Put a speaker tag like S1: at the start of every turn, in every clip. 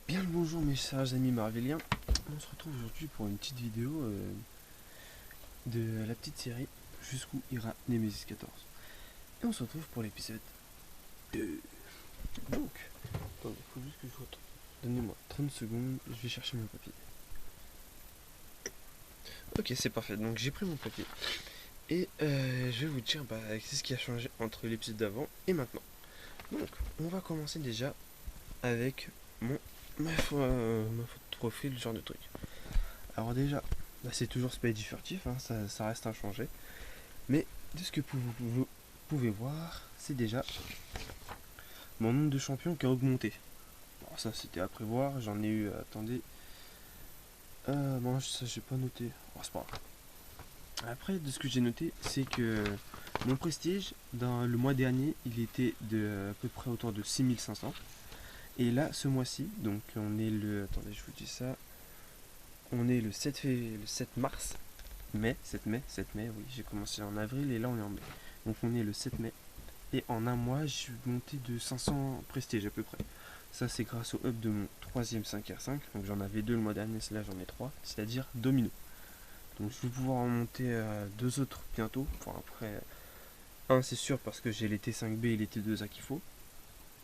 S1: Bien le bonjour mes chers amis marvéliens, on se retrouve aujourd'hui pour une petite vidéo de la petite série Jusqu'où ira Nemesis 14. Et on se retrouve pour l'épisode 2. Donc, attendez, faut juste que je retrouve. Donnez-moi 30 secondes, je vais chercher mon papier. Ok, c'est parfait, donc j'ai pris mon papier. Et je vais vous dire c'est ce qui a changé entre l'épisode d'avant et maintenant. Donc, on va commencer déjà avec ma photo de profil, ce genre de truc. Alors déjà, c'est toujours Spidey furtif, hein, ça reste inchangé. Mais de ce que vous pouvez voir, c'est déjà mon nombre de champions qui a augmenté. Bon, ça c'était à prévoir, j'en ai eu, attendez. Bon, ça j'ai pas noté. Oh, c'est pas grave. Après, de ce que j'ai noté, c'est que mon prestige, dans le mois dernier, il était de à peu près autour de 6500. Et là, ce mois-ci, donc on est le. Attendez, je vous dis ça. On est le 7 mars. 7 mai, oui, j'ai commencé en avril et là on est en mai. Donc on est le 7 mai. Et en un mois, je suis monté de 500 prestige à peu près. Ça, c'est grâce au up de mon troisième 5R5. Donc j'en avais deux le mois dernier, là j'en ai trois, c'est-à-dire Domino. Donc je vais pouvoir en monter deux autres bientôt. Enfin, après, un c'est sûr parce que j'ai les T5B et les T2A qu'il faut.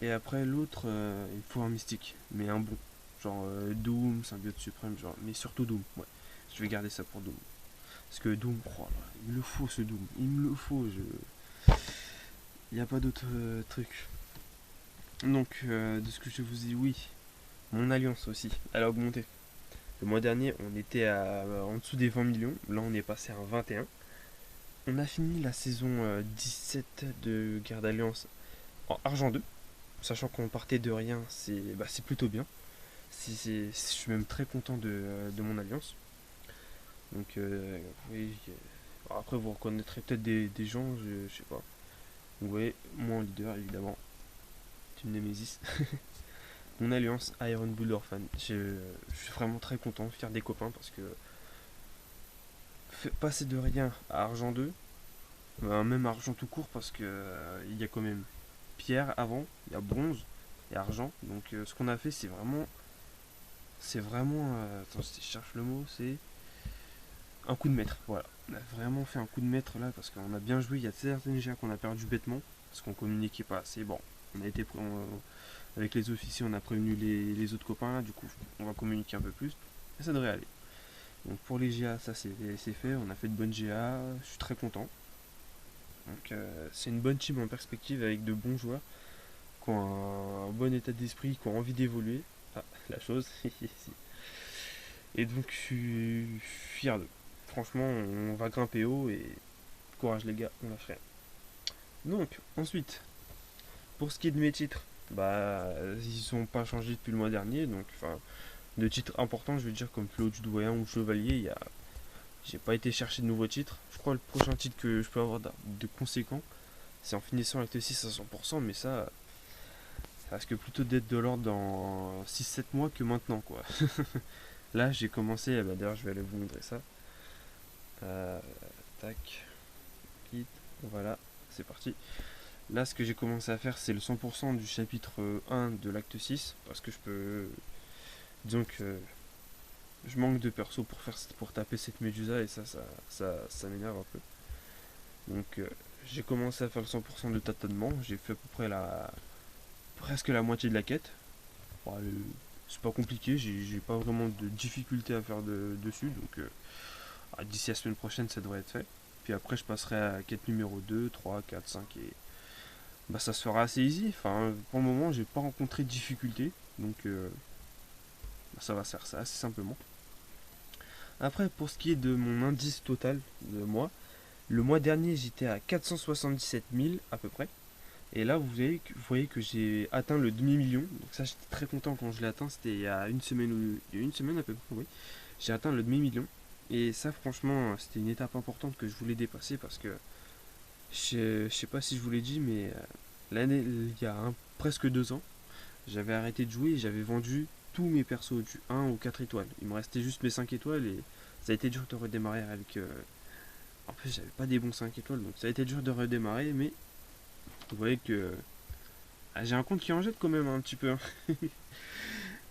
S1: Et après l'autre, il faut un mystique, mais un bon. Genre Doom, Symbiote Suprême, genre, mais surtout Doom. Ouais, je vais garder ça pour Doom. Parce que Doom, oh là, il me le faut ce Doom. Il me le faut, il n'y a pas d'autre truc. Donc, de ce que je vous dis, oui, mon alliance aussi, elle a augmenté. Le mois dernier, on était en dessous des 20 millions. Là, on est passé à 21. On a fini la saison 17 de Guerre d'Alliance en Argent 2. Sachant qu'on partait de rien, c'est plutôt bien. Je suis même très content de mon alliance. Donc, oui. Après, vous reconnaîtrez peut-être des gens, je sais pas. Oui, moi en leader, évidemment. Team Nemesis. Mon alliance Iron Bull Orphan. Je suis vraiment très content, fier des copains parce que passer de rien à Argent 2, même Argent tout court parce que il y a quand même Pierre avant, il y a Bronze et Argent. Donc ce qu'on a fait c'est vraiment, attends, si je cherche le mot, c'est un coup de maître. Voilà, on a vraiment fait un coup de maître là parce qu'on a bien joué. Il y a certaines GA qu'on a perdu bêtement parce qu'on communiquait pas assez. Bon, on a été avec les officiers, on a prévenu les autres copains là, du coup on va communiquer un peu plus et ça devrait aller. Donc pour les GA, ça c'est fait, on a fait de bonnes GA, je suis très content. Donc c'est une bonne team en perspective avec de bons joueurs qui ont un bon état d'esprit, qui ont envie d'évoluer. Ah, la chose. Et donc je suis fier d'eux. Franchement, on va grimper haut et courage les gars, on lâche rien. Donc ensuite, pour ce qui est de mes titres, ils sont pas changés depuis le mois dernier, donc enfin de titres importants, je veux dire comme Claude du Doyen ou Chevalier, j'ai pas été chercher de nouveaux titres. Je crois que le prochain titre que je peux avoir de conséquent, c'est en finissant avec le 6 à 100%, mais ça risque plutôt d'être de l'ordre dans 6-7 mois que maintenant, quoi. Là, j'ai commencé, d'ailleurs, je vais aller vous montrer ça. Euh, tac, quitte, voilà, c'est parti. Là, ce que j'ai commencé à faire, c'est le 100% du chapitre 1 de l'acte 6, parce que je peux. Disons que je manque de perso pour taper cette Medusa, et ça m'énerve un peu. Donc, j'ai commencé à faire le 100% de tâtonnement, j'ai fait à peu près presque la moitié de la quête. Bon, c'est pas compliqué, j'ai pas vraiment de difficulté à faire dessus, donc d'ici la semaine prochaine ça devrait être fait. Puis après je passerai à la quête numéro 2, 3, 4, 5 et ça se fera assez easy. Enfin, pour le moment j'ai pas rencontré de difficulté, donc ça va se faire ça assez simplement. Après pour ce qui est de mon indice total de moi, le mois dernier j'étais à 477 000 à peu près. Et là, vous voyez que j'ai atteint le demi-million. Donc ça, j'étais très content quand je l'ai atteint. C'était il y a une semaine il y a une semaine à peu près, oui. J'ai atteint le demi-million. Et ça, franchement, c'était une étape importante que je voulais dépasser parce que je sais pas si je vous l'ai dit, mais l'année, il y a presque 2 ans, j'avais arrêté de jouer et j'avais vendu tous mes persos du 1 au 4 étoiles. Il me restait juste mes 5 étoiles et ça a été dur de redémarrer avec. En plus, j'avais pas des bons 5 étoiles, donc ça a été dur de redémarrer, mais vous voyez que j'ai un compte qui en jette quand même un petit peu, hein.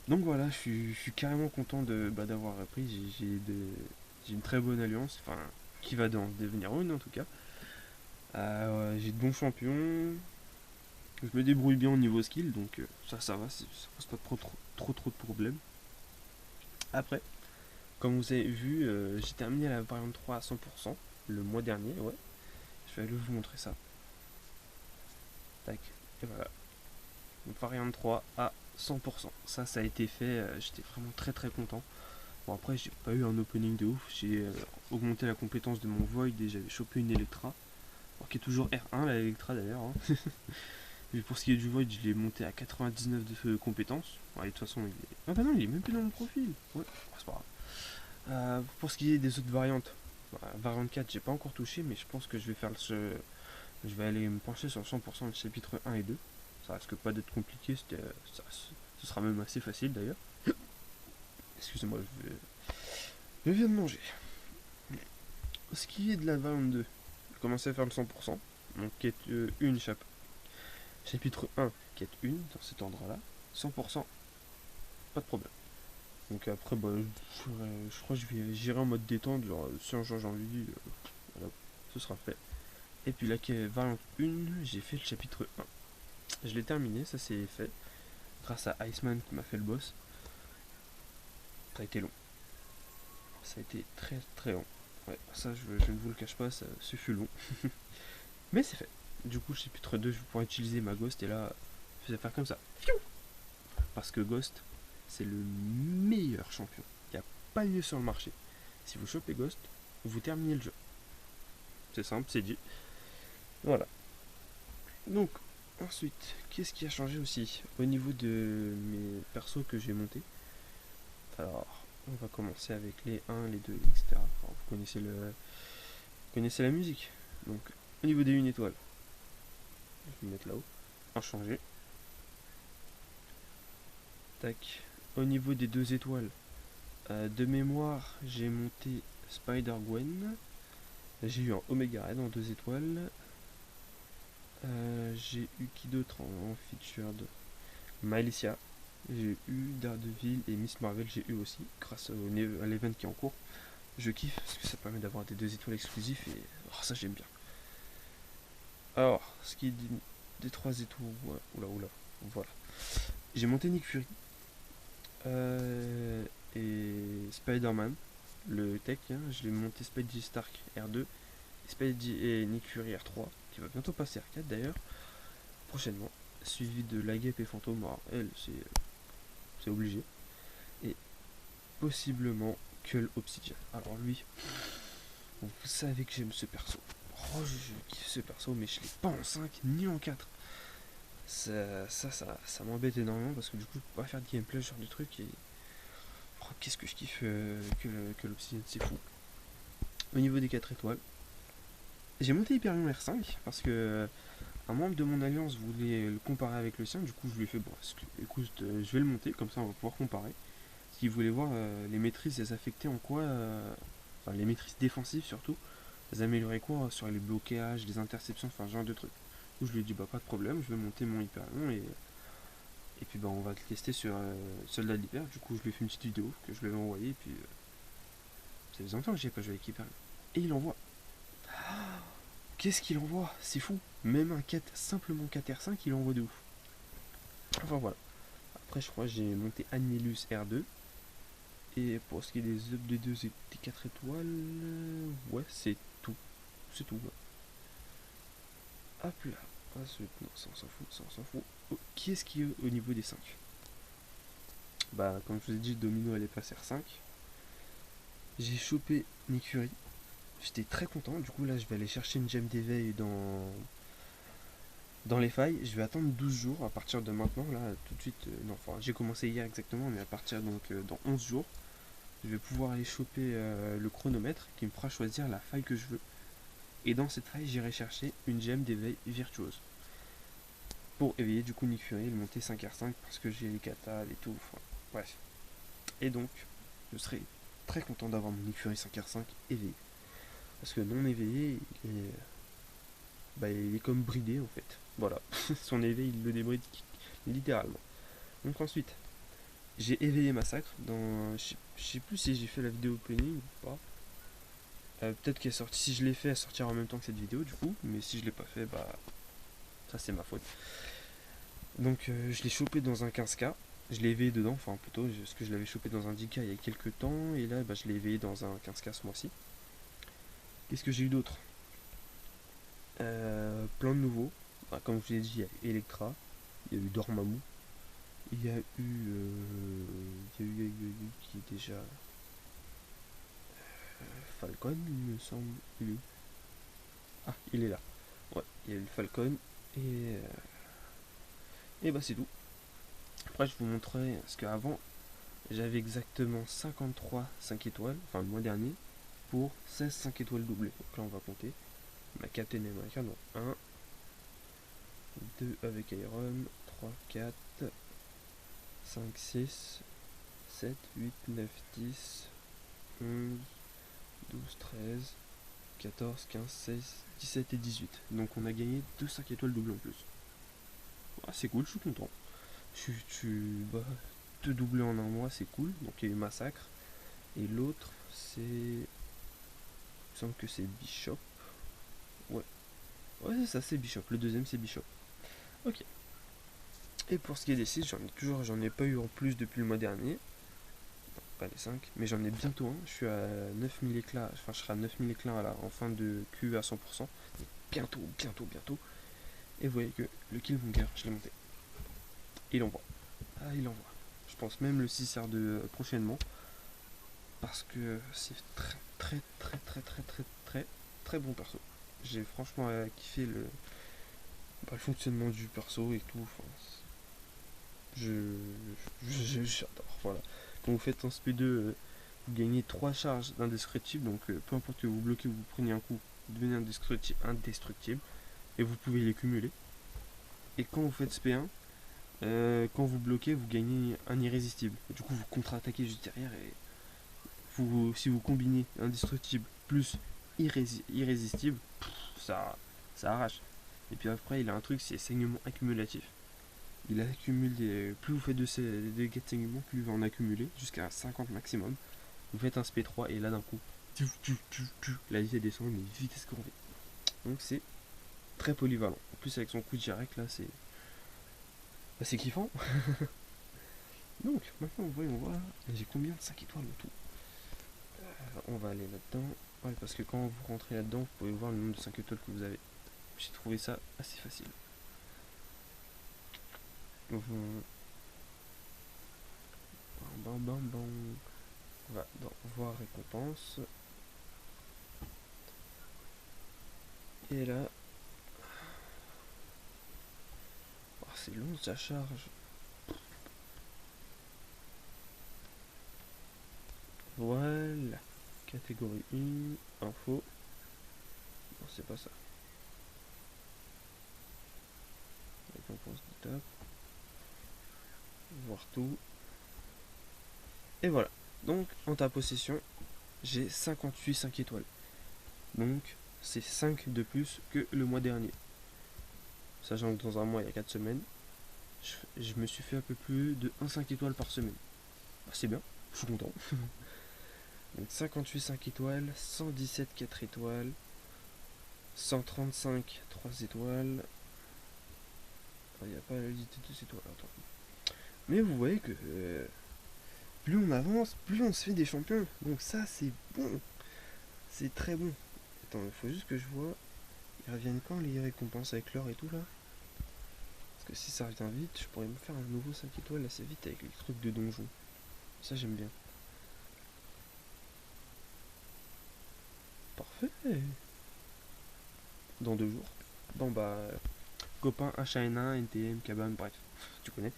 S1: Donc voilà, je suis carrément content d'avoir repris. J'ai une très bonne alliance, enfin, qui va d'en devenir une en tout cas. J'ai de bons champions. Je me débrouille bien au niveau skill, donc ça va, ça pose pas trop de problèmes. Après, comme vous avez vu, j'ai terminé la variante 3 à 100% le mois dernier, ouais. Je vais aller vous montrer ça. Tac, et voilà. Donc, variante 3 à 100%. Ça a été fait, j'étais vraiment très content. Bon, après, j'ai pas eu un opening de ouf. J'ai augmenté la compétence de mon Void et j'avais chopé une Electra. Alors, qui est toujours R1, la Electra d'ailleurs. Hein. Mais pour ce qui est du Void, je l'ai monté à 99 de compétences. Ouais, de toute façon, il est. Ah bah non, il est même plus dans mon profil. Ouais, c'est pas grave. Pour ce qui est des autres variantes, variante 4, j'ai pas encore touché, mais je pense que je vais aller me pencher sur 100% le chapitre 1 et 2. Ça risque pas d'être compliqué, ce sera même assez facile d'ailleurs. Excusez-moi, je viens de manger. Ce qui est de la variante 2, j'ai commencé à faire le 100%. Donc quête 1, chapitre 1, quête 1, dans cet ordre-là. 100%, pas de problème. Donc après, bah, je crois que j'irai en mode détente, genre si un jour j'ai envie, voilà, ce sera fait. Et puis là, variante 1, j'ai fait le chapitre 1. Je l'ai terminé, ça c'est fait. Grâce à Iceman qui m'a fait le boss. Ça a été long. Ça a été très long. Ouais, ça je ne vous le cache pas, ce fut long. Mais c'est fait. Du coup, le chapitre 2, je vais pouvoir utiliser ma Ghost et là, je vais faire comme ça. Parce que Ghost, c'est le meilleur champion. Il n'y a pas mieux sur le marché. Si vous chopez Ghost, vous terminez le jeu. C'est simple, c'est dit. Voilà. Donc, ensuite, qu'est-ce qui a changé aussi au niveau de mes persos que j'ai montés? Alors, on va commencer avec les 1, les 2, etc. Enfin, vous connaissez la musique. Donc, au niveau des 1 étoile, je vais me mettre là-haut. Inchangé. Tac. Au niveau des 2 étoiles, de mémoire, j'ai monté Spider-Gwen. J'ai eu un Omega Red en 2 étoiles. J'ai eu qui d'autre en featured? Malicia. J'ai eu Daredevil et Miss Marvel, j'ai eu aussi, grâce à l'event qui est en cours. Je kiffe parce que ça permet d'avoir des 2 étoiles exclusifs et ça j'aime bien. Alors, ce qui est des 3 étoiles, oula, voilà. J'ai monté Nick Fury et Spider-Man, le tech, hein, je l'ai monté Spidey Stark R2 et Nick Fury R3, qui va bientôt passer R4 d'ailleurs, prochainement, suivi de la Guêpe et Fantôme. Alors, elle, c'est obligé. Et possiblement que Obsidian. Alors lui, vous savez que j'aime ce perso. Oh, je kiffe ce perso, mais je l'ai pas en 5 ni en 4. Ça m'embête énormément parce que du coup, je peux pas faire de gameplay, ce genre de truc. Et oh, qu'est-ce que je kiffe que l'Obsidian, c'est fou. Au niveau des 4 étoiles, j'ai monté Hyperion R5 parce que un membre de mon alliance voulait le comparer avec le sien. Du coup, je lui ai fait bon, écoute, je vais le monter, comme ça on va pouvoir comparer. Parce qu'il voulait voir les maîtrises, elles affectaient en quoi. Enfin, les maîtrises défensives surtout, elles amélioraient quoi sur les blocages, les interceptions, enfin, ce genre de trucs. Du coup, je lui ai dit, bah, pas de problème, je vais monter mon Hyperion et puis, bah, on va le tester sur Soldat de l'Hyper. Du coup, je lui ai fait une petite vidéo que je lui avais envoyée, et puis, ça faisait longtemps que j'ai pas joué avec Hyperion. Et il envoie. Qu'est-ce qu'il envoie? C'est fou. Même un 4, simplement 4R5, il envoie de ouf. Enfin, voilà. Après, je crois que j'ai monté Annelus R2. Et pour ce qui est des up des 2 et des 4 étoiles, ouais, c'est tout. C'est tout. Ouais. Hop là. Ensuite, non, ça on s'en fout, ça on s'en fout. Oh, qui est-ce qui est au niveau des 5? Bah, comme je vous ai dit, Domino elle est passée R5. J'ai chopé Nick Fury. J'étais très content. Du coup, là, je vais aller chercher une gemme d'éveil dans les failles. Je vais attendre 12 jours à partir de maintenant. Là, tout de suite. Non, enfin, j'ai commencé hier exactement, mais à partir donc dans 11 jours. Je vais pouvoir aller choper le chronomètre qui me fera choisir la faille que je veux. Et dans cette faille, j'irai chercher une gemme d'éveil virtuose. Pour éveiller du coup Nick Fury et le monter 5R5 parce que j'ai les katas et tout. Enfin, bref. Et donc, je serai très content d'avoir mon Nick Fury 5R5 éveillé. Parce que non éveillé, il est comme bridé en fait. Voilà. Son éveil, il le débride littéralement. Donc ensuite, j'ai éveillé Massacre dans. Je sais plus si j'ai fait la vidéo opening ou pas. Peut-être qu'elle est sortie. Si je l'ai fait, elle sortira en même temps que cette vidéo du coup. Mais si je l'ai pas fait, bah ça c'est ma faute. Donc je l'ai chopé dans un 15K. Je l'ai éveillé dedans, enfin plutôt, parce que je l'avais chopé dans un 10K il y a quelques temps. Et là, bah, je l'ai éveillé dans un 15K ce mois-ci. Qu'est-ce que j'ai eu d'autre? Plein de nouveaux. Bah, comme je vous l'ai dit, il y a eu Electra, il y a eu Dormammu, il y a eu. Qui est déjà. Falcon, il me semble. Ah, il est là. Ouais, il y a eu le Falcon. Et bah, c'est tout. Après, je vous montrerai. Parce qu'avant, j'avais exactement 53 5 étoiles, enfin le mois dernier, pour 16 5 étoiles doublées. Donc là, on va compter. Ma Captain America, donc 1, 2 avec Iron, 3, 4, 5, 6, 7, 8, 9, 10, 11, 12, 13, 14, 15, 16, 17 et 18. Donc on a gagné 2 5 étoiles doublées en plus. Ah, c'est cool, je suis content. Bah, 2 doublés en un mois, c'est cool. Donc il y a eu Massacre. Et l'autre, c'est. Il me semble que c'est Bishop. Ouais, ouais, c'est ça, c'est Bishop. Le deuxième, c'est Bishop. Ok. Et pour ce qui est des 6, j'en ai pas eu en plus depuis le mois dernier. Pas les 5, mais j'en ai bientôt un. Je suis à 9000 éclats, enfin je serai à 9000 éclats là, en fin de Q à 100%. Donc bientôt, bientôt, bientôt. Et vous voyez que le Killmonger, je l'ai monté. Il envoie. Ah, il envoie. Je pense même le 6R2 prochainement. Parce que c'est très, très, très, très, très, très, très, très bon perso. J'ai franchement kiffé le fonctionnement du perso et tout. Enfin, j'adore. Voilà. Quand vous faites un SP2, vous gagnez 3 charges d'indestructible. Donc peu importe que vous bloquez ou vous preniez un coup, vous devenez indestructible. Et vous pouvez les cumuler. Et quand vous faites SP1, quand vous bloquez, vous gagnez un irrésistible. Et du coup, vous contre-attaquez juste derrière. Et si vous combinez indestructible plus irrésistible, ça arrache. Et puis après, il a un truc, c'est saignement accumulatif. Il accumule plus vous faites de dégâts de saignement, plus il va en accumuler, jusqu'à 50 maximum. Vous faites un SP3 et là d'un coup, la vitesse descend, mais vitesse grand V. Donc c'est très polyvalent. En plus avec son coup direct là, c'est kiffant. Donc maintenant voyons voir, j'ai combien de 5 étoiles en tout. On va aller là-dedans. Ouais, parce que quand vous rentrez là-dedans, vous pouvez voir le nombre de 5 étoiles que vous avez. J'ai trouvé ça assez facile. Donc, on va dans voir récompense. Et là, oh, c'est long ça charge. Voilà. Catégorie 1, info. Non, c'est pas ça. Récompense du top. Voir tout. Et voilà. Donc, en ta possession, j'ai 58 5 étoiles. Donc, c'est 5 de plus que le mois dernier. Sachant que dans un mois, il y a 4 semaines, je me suis fait un peu plus de 1 5 étoiles par semaine. Ah, c'est bien, je suis content. Donc 58 5 étoiles, 117 4 étoiles, 135 3 étoiles. Il n'y a pas la liste de 2 étoiles. Attends. Mais vous voyez que plus on avance, plus on se fait des champions. Donc ça, c'est bon. C'est très bon. Attends, il faut juste que je vois. Ils reviennent quand les récompenses avec l'or et tout là? Parce que si ça revient vite, je pourrais me faire un nouveau 5 étoiles assez vite avec les trucs de donjon. Ça, j'aime bien. Parfait. Dans 2 jours. Bon bah, copain HN1, NTM, Kabam, bref, tu connais.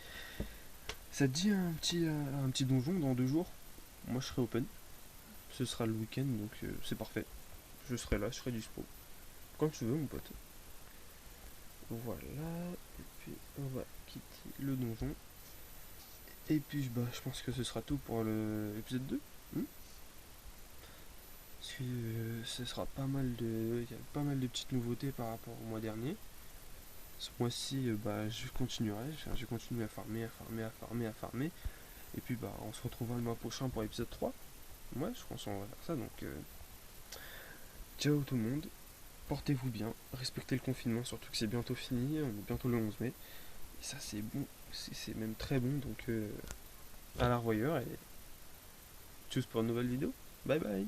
S1: Ça te dit un petit donjon dans 2 jours? Moi je serai open. Ce sera le week-end donc c'est parfait. Je serai là, je serai dispo. Quand tu veux mon pote. Voilà. Et puis on va quitter le donjon. Et puis bah, je pense que ce sera tout pour l'épisode 2. Parce que ce sera pas mal de. Il y a pas mal de petites nouveautés par rapport au mois dernier. Ce mois-ci, bah, je continuerai. Je vais continuer à farmer, à farmer, à farmer, à farmer. Et puis bah on se retrouvera le mois prochain pour l'épisode 3. Ouais, je pense qu'on va faire ça. Donc ciao tout le monde. Portez-vous bien. Respectez le confinement, surtout que c'est bientôt fini. On est bientôt le 11 mai. Et ça c'est bon. C'est même très bon. Donc à la revoyure et tchuss pour une nouvelle vidéo. Bye bye.